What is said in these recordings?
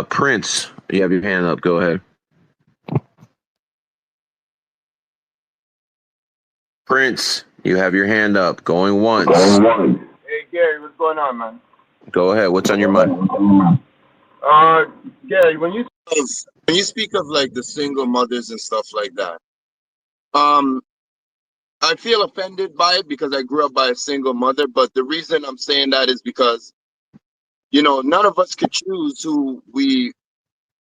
Prince, you have your hand up. Go ahead. Prince, you have your hand up. Going once. Hey Gary, what's going on, man? Go ahead. What's on your mind? Gary, when you speak of like the single mothers and stuff like that, um, I feel offended by it because I grew up by a single mother. But the reason I'm saying that is because none of us could choose who we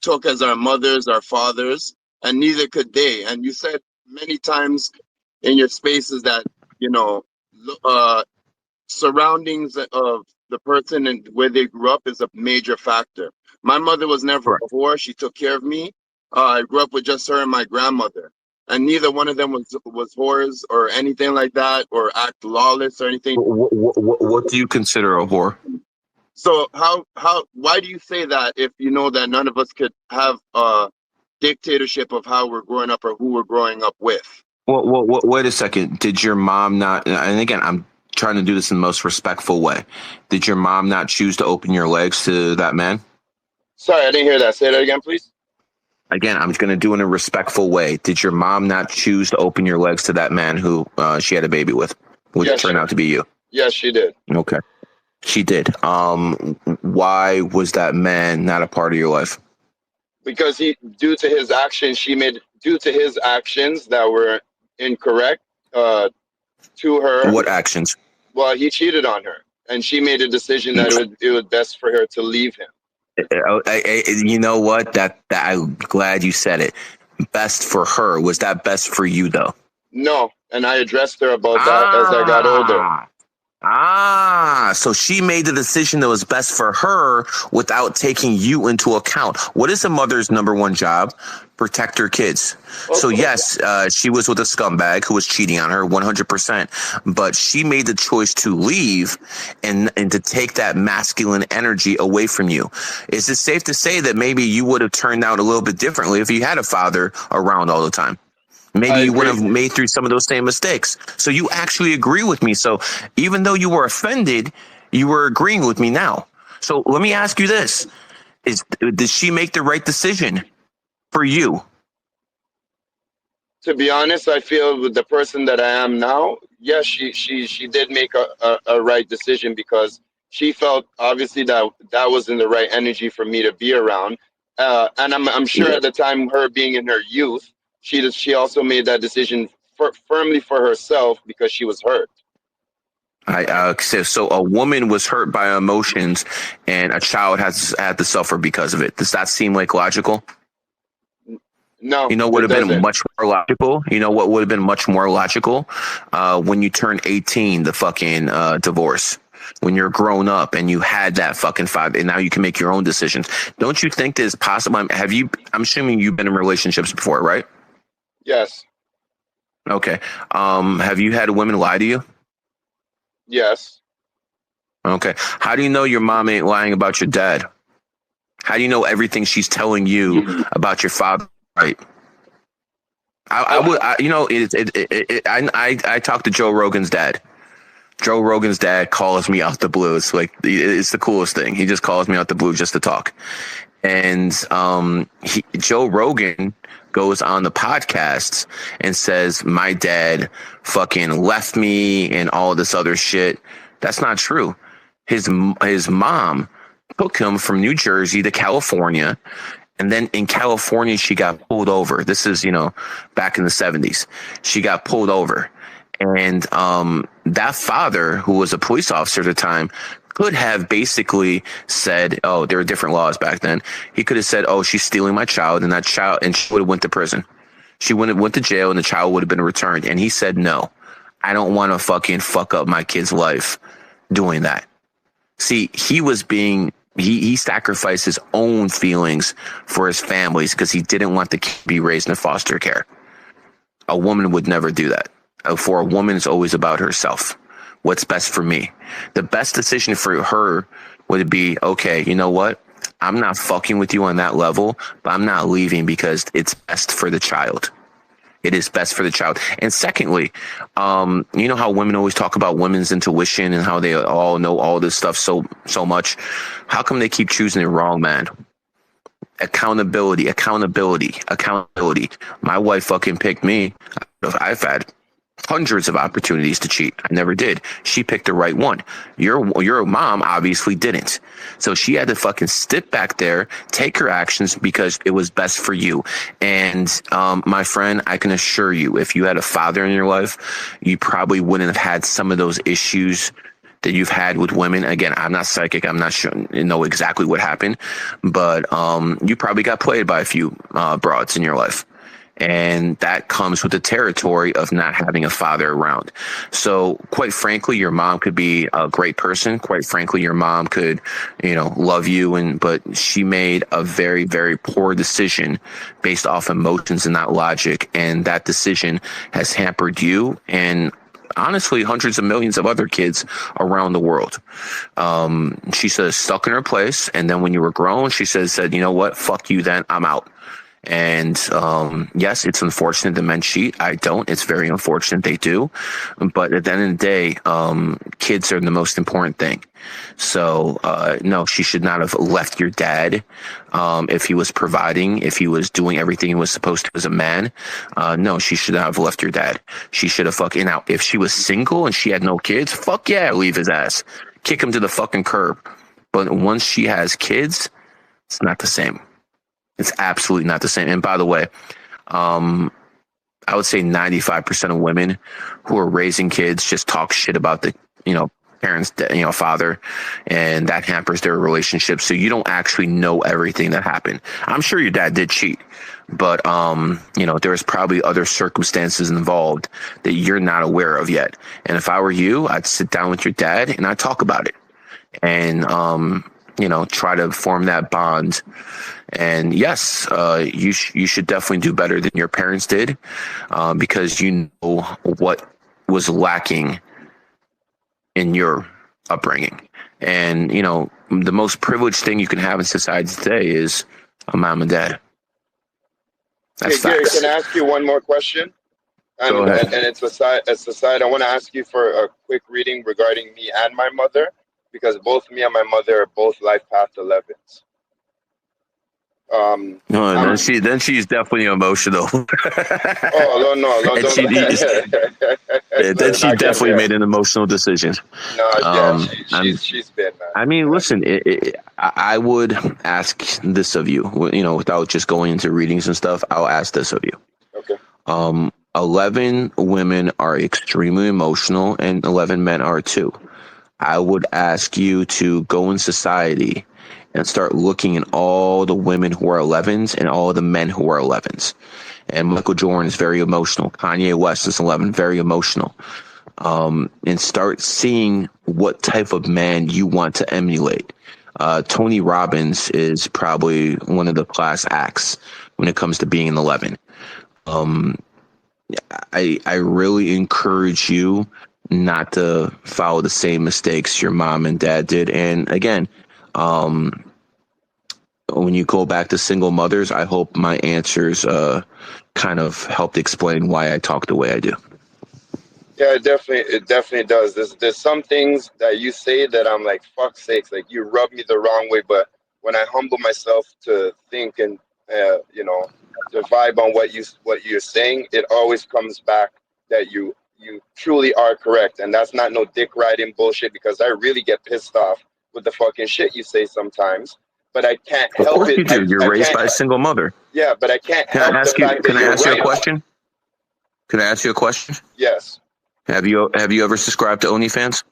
took as our mothers, our fathers, and neither could they. And you said many times in your spaces that you know, surroundings of the person and where they grew up is a major factor. My mother was never Correct. a whore. She took care of me. I grew up with just her and my grandmother, and neither one of them was whores or anything like that, or act lawless or anything. What do you consider a whore? So why do you say that if you know that none of us could have a dictatorship of how we're growing up or who we're growing up with? Well, wait a second. Did your mom not? And again, I'm trying to do this in the most respectful way. Did your mom not choose to open your legs to that man? Sorry, I didn't hear that. Say that again, please. Again, I'm going to do it in a respectful way. Did your mom not choose to open your legs to that man who she had a baby with, which Yes, turned out to be you? Yes, she did. Okay, she did. Why was that man not a part of your life? Because due to his actions that were incorrect to her. What actions? Well, he cheated on her, and she made a decision that it was best for her to leave him. You know what? That I'm glad you said it. Best for her. Was that best for you though? No, and I addressed her about that as I got older. So she made the decision that was best for her without taking you into account. What is a mother's number one job? Protect her kids. So yes, she was with a scumbag who was cheating on her 100%, but she made the choice to leave and to take that masculine energy away from you. Is it safe to say that maybe you would have turned out a little bit differently if you had a father around all the time? Maybe you wouldn't have made through some of those same mistakes. So you actually agree with me. So even though you were offended, you were agreeing with me now. So let me ask you this. Did she make the right decision for you? To be honest, I feel with the person that I am now, yes, she did make a right decision because she felt obviously that wasn't the right energy for me to be around. And I'm sure at the time, her being in her youth, she also made that decision firmly for herself because she was hurt. So a woman was hurt by emotions and a child has had to suffer because of it. Does that seem like logical? No, you know, would have been much more logical. You know what would have been much more logical? When you turn 18, the fucking divorce. When you're grown up and you had that fucking five, and now you can make your own decisions. Don't you think there's possible? I'm assuming you've been in relationships before, right? Yes. Okay. Have you had women lie to you? Yes. Okay. How do you know your mom ain't lying about your dad? How do you know everything she's telling you about your father? Right. I talked to Joe Rogan's dad. Joe Rogan's dad calls me out the blue. It's like, it's the coolest thing. He just calls me out the blue just to talk. And Joe Rogan goes on the podcasts and says, my dad fucking left me and all this other shit. That's not true. His mom took him from New Jersey to California. And then in California, she got pulled over. This is, back in the 70s. She got pulled over. And that father, who was a police officer at the time, could have basically said, oh, there were different laws back then. He could have said, oh, she's stealing my child, and she would have went to prison. She would have went to jail, and the child would have been returned. And he said, no, I don't want to fucking fuck up my kid's life doing that. See, he sacrificed his own feelings for his families because he didn't want the kid to be raised in foster care. A woman would never do that. For a woman, it's always about herself. What's best for me? The best decision for her would be, okay, you know what? I'm not fucking with you on that level, but I'm not leaving because it's best for the child. It is best for the child. And secondly, you know how women always talk about women's intuition and how they all know all this stuff so much. How come they keep choosing the wrong man? Accountability. My wife fucking picked me. I've had hundreds of opportunities to cheat. I never did. She picked the right one. Your mom obviously didn't. So she had to fucking sit back there, take her actions because it was best for you. And my friend, I can assure you, if you had a father in your life, you probably wouldn't have had some of those issues that you've had with women. Again, I'm not psychic. I'm not sure know exactly what happened, but you probably got played by a few broads in your life. And that comes with the territory of not having a father around. So quite frankly, your mom could be a great person. Quite frankly, your mom could, love you, but she made a very, very poor decision based off emotions and not logic. And that decision has hampered you and honestly hundreds of millions of other kids around the world. She says stuck in her place. And then when you were grown, she said, you know what? Fuck you then. I'm out. And yes, it's unfortunate that men cheat. I don't. It's very unfortunate they do. But at the end of the day, kids are the most important thing. So no, she should not have left your dad if he was providing, if he was doing everything he was supposed to as a man. No, she should not have left your dad. She should have fucking out. If she was single and she had no kids, fuck yeah, leave his ass. Kick him to the fucking curb. But once she has kids, it's not the same. It's absolutely not the same. And by the way, I would say 95% of women who are raising kids just talk shit about the, parents, father, and that hampers their relationship. So you don't actually know everything that happened. I'm sure your dad did cheat, but, there's probably other circumstances involved that you're not aware of yet. And if I were you, I'd sit down with your dad and I'd talk about it and, try to form that bond. And yes, you should definitely do better than your parents did, because you know what was lacking in your upbringing. And, the most privileged thing you can have in society today is a mom and dad. That's Gary, facts. can I ask you one more question? Go ahead. And it's aside, I want to ask you for a quick reading regarding me and my mother, because both me and my mother are both life path 11s. No, then she's definitely emotional. Oh no, And then she definitely made an emotional decision. No, yeah, she's been. I mean, listen, I would ask this of you, without just going into readings and stuff. I'll ask this of you. Okay. 11 women are extremely emotional, and 11 men are too. I would ask you to go in society and start looking at all the women who are 11s and all the men who are 11s. And Michael Jordan is very emotional. Kanye West is 11, very emotional. And start seeing what type of man you want to emulate. Tony Robbins is probably one of the class acts when it comes to being an 11. I really encourage you not to follow the same mistakes your mom and dad did. And again, when you go back to single mothers, I hope my answers kind of helped explain why I talk the way I do. Yeah, it definitely does. There's some things that you say that I'm like, fuck sakes, like you rub me the wrong way. But when I humble myself to think and to vibe on what you're saying, it always comes back that you truly are correct, and that's not no dick riding bullshit. Because I really get pissed off with the fucking shit you say sometimes, but I can't help it. Of course you do. You're raised by a single mother. Yeah, but I can't help the fact that Can I ask you a right. question? Can I ask you a question? Yes. Have you ever subscribed to OnlyFans?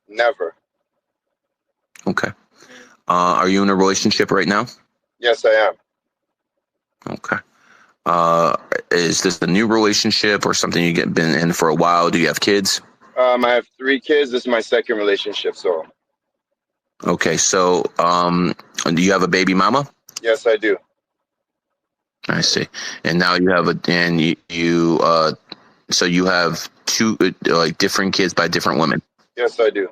Never. Okay. Are you in a relationship right now? Yes, I am. Okay. Is this a new relationship or something you've been in for a while? Do you have kids? I have 3 kids. This is my second relationship. So. Okay. So, do you have a baby mama? Yes, I do. I see. And now you have so you have 2 different kids by different women. Yes, I do.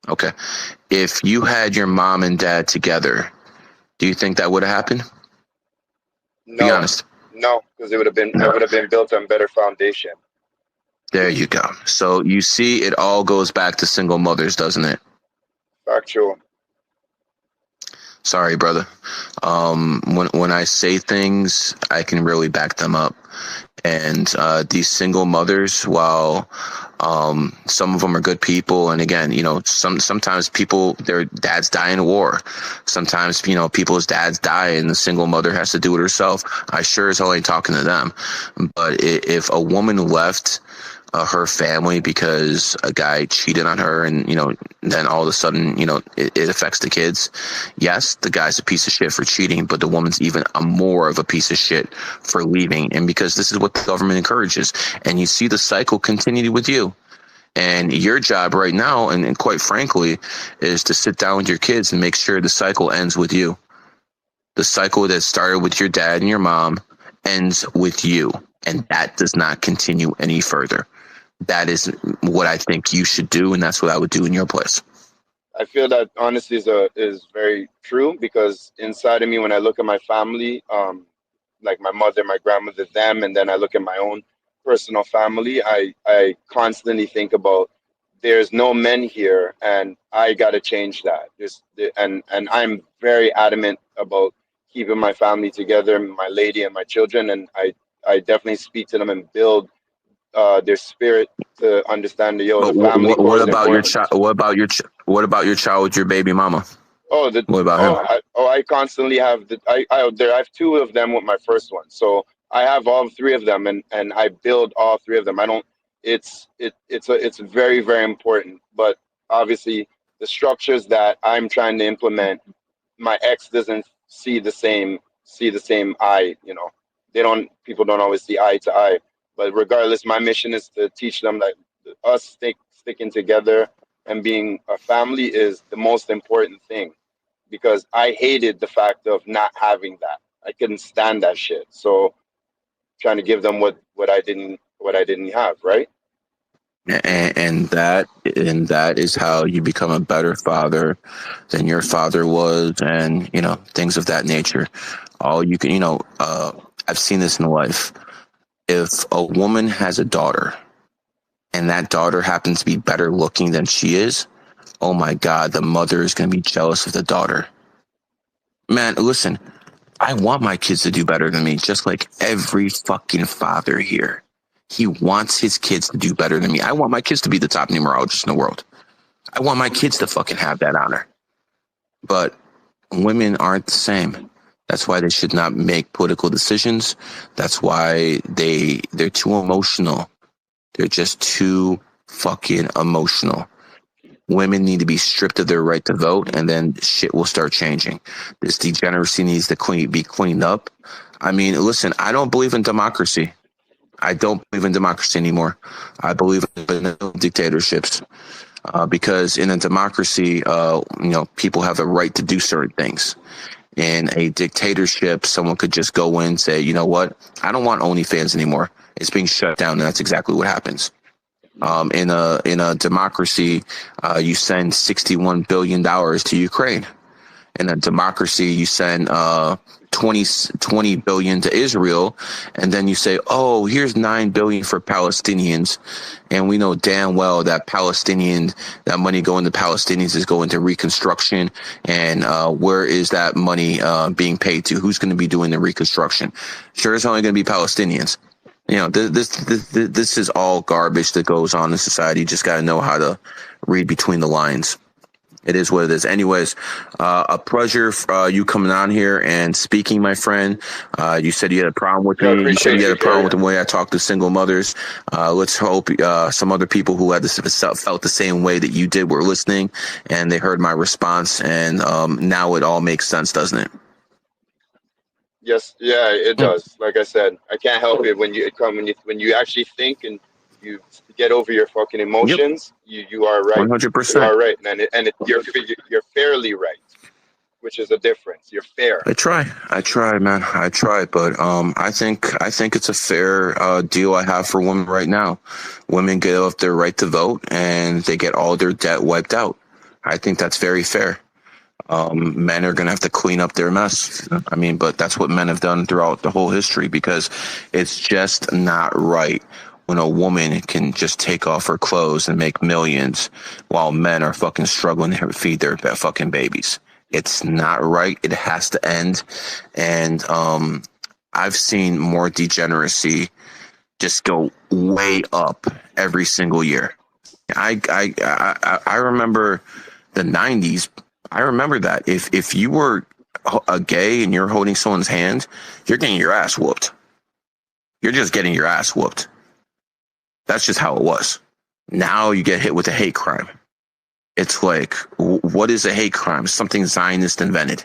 Okay. If you had your mom and dad together, do you think that would have happened? No. Be honest. No, because it would have been built on better foundation. There you go. So you see, it all goes back to single mothers, doesn't it? Factual. Sorry, brother. When I say things, I can really back them up. And these single mothers, while some of them are good people, and again, sometimes people, their dads die in war. Sometimes, people's dads die, and the single mother has to do it herself. I sure as hell ain't talking to them. But if a woman left her family because a guy cheated on her, and then all of a sudden it affects the kids, yes, the guy's a piece of shit for cheating, but the woman's even more of a piece of shit for leaving. And because this is what the government encourages, and you see the cycle continue with you. And your job right now, and quite frankly, is to sit down with your kids and make sure the cycle ends with you. The cycle that started with your dad and your mom ends with you, and that does not continue any further. That is what I think you should do, and that's what I would do in your place. I feel that honesty is very true, because inside of me, when I look at my family, like my mother, my grandmother, them, and then I look at my own personal family, I constantly think about, there's no men here, and I got to change that. And I'm very adamant about keeping my family together, my lady and my children, and I definitely speak to them and build their spirit to understand that, But the family core what is about your important. child? What about your child with your baby mama? Oh, What about him? I constantly have I have two of them with my first one, so I have all three of them, and I build all three of them. I don't. It's very very important, but obviously the structures that I'm trying to implement, my ex doesn't see the same eye. People don't always see eye to eye, but regardless, my mission is to teach them that us sticking together and being a family is the most important thing, because I hated the fact of not having that. I couldn't stand that shit. So trying to give them what I didn't have, right? And that is how you become a better father than your father was, and things of that nature. All you can, I've seen this in life. If a woman has a daughter, and that daughter happens to be better looking than she is, oh my God, the mother is going to be jealous of the daughter. Man, listen, I want my kids to do better than me, just like every fucking father here. He wants his kids to do better than me. I want my kids to be the top numerologist in the world. I want my kids to fucking have that honor. But women aren't the same. That's why they should not make political decisions. That's why they're too emotional. They're just too fucking emotional. Women need to be stripped of their right to vote, and then shit will start changing. This degeneracy needs to be cleaned up. I mean, listen, I don't believe in democracy. I don't believe in democracy anymore. I believe in dictatorships, because in a democracy, people have the right to do certain things. In a dictatorship, someone could just go in and say, you know what, I don't want OnlyFans anymore. It's being shut down, and that's exactly what happens. In a democracy, you send $61 billion to Ukraine. In a democracy, you send 20 billion to Israel, and then you say, "Oh, here's 9 billion for Palestinians," and we know damn well that that money going to Palestinians is going to reconstruction. And where is that money being paid to? Who's going to be doing the reconstruction? Sure, it's only going to be Palestinians. This is all garbage that goes on in society. You just got to know how to read between the lines. It is what it is. Anyways, a pleasure you coming on here and speaking, my friend. You said you had a problem with Yeah, I me. You said appreciate you had you, a problem Gary. with the way I talk to single mothers. Let's hope some other people who had this felt the same way that you did were listening, and they heard my response. And now it all makes sense, doesn't it? Yes, yeah, it Yeah, does. Like I said, I can't help it when you actually think and you get over your fucking yep, emotions. You are right. You 100%. are right, you're fairly right, which is a difference. You're fair. I try, man. I try, but I think it's a fair deal I have for women right now. Women get off their right to vote, and they get all their debt wiped out. I think that's very fair. Men are gonna have to clean up their mess. I mean, but that's what men have done throughout the whole history, because it's just not right when a woman can just take off her clothes and make millions while men are fucking struggling to feed their fucking babies. It's not right. It has to end. And I've seen more degeneracy just go way up every single year. I remember the 90s. I remember that if you were a gay and you're holding someone's hand, you're getting your ass whooped. You're just getting your ass whooped. That's just how it was. Now you get hit with a hate crime. It's like, what is a hate crime? Something Zionist invented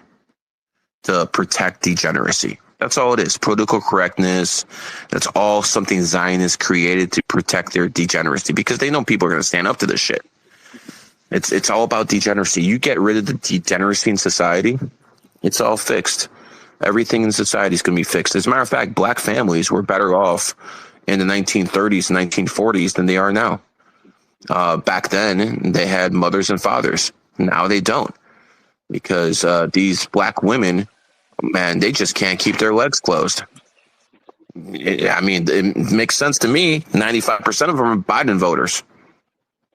to protect degeneracy. That's all it is. Political correctness. That's all something Zionists created to protect their degeneracy, because they know people are going to stand up to this shit. It's all about degeneracy. You get rid of the degeneracy in society, it's all fixed. Everything in society is going to be fixed. As a matter of fact, black families were better off in the 1930s, 1940s than they are now. Back then, they had mothers and fathers. Now they don't, because these black women, man, they just can't keep their legs closed. I mean, it makes sense to me. 95% of them are Biden voters.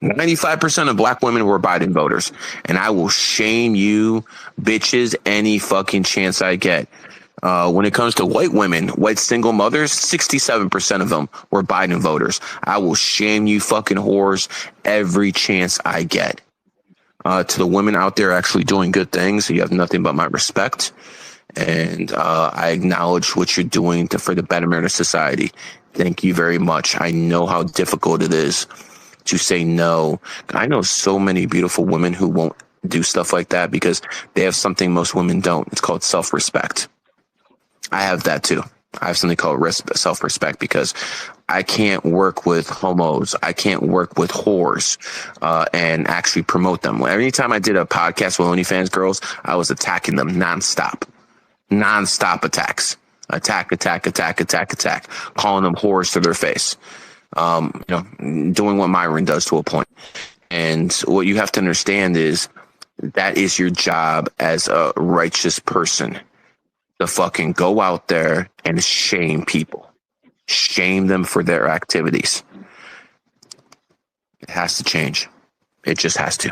95% of black women were Biden voters. And I will shame you bitches any fucking chance I get. When it comes to white women, white single mothers, 67% of them were Biden voters. I will shame you fucking whores every chance I get. To the women out there actually doing good things, you have nothing but my respect. And I acknowledge what you're doing for the betterment of society. Thank you very much. I know how difficult it is to say no. I know so many beautiful women who won't do stuff like that because they have something most women don't. It's called self-respect. I have that too. I have something called self-respect, because I can't work with homos. I can't work with whores and actually promote them. Anytime I did a podcast with OnlyFans girls, I was attacking them nonstop attacks. Attack, calling them whores to their face. Doing what Myron does to a point. And what you have to understand is that is your job as a righteous person, to fucking go out there and shame people. Shame them for their activities. It has to change. It just has to.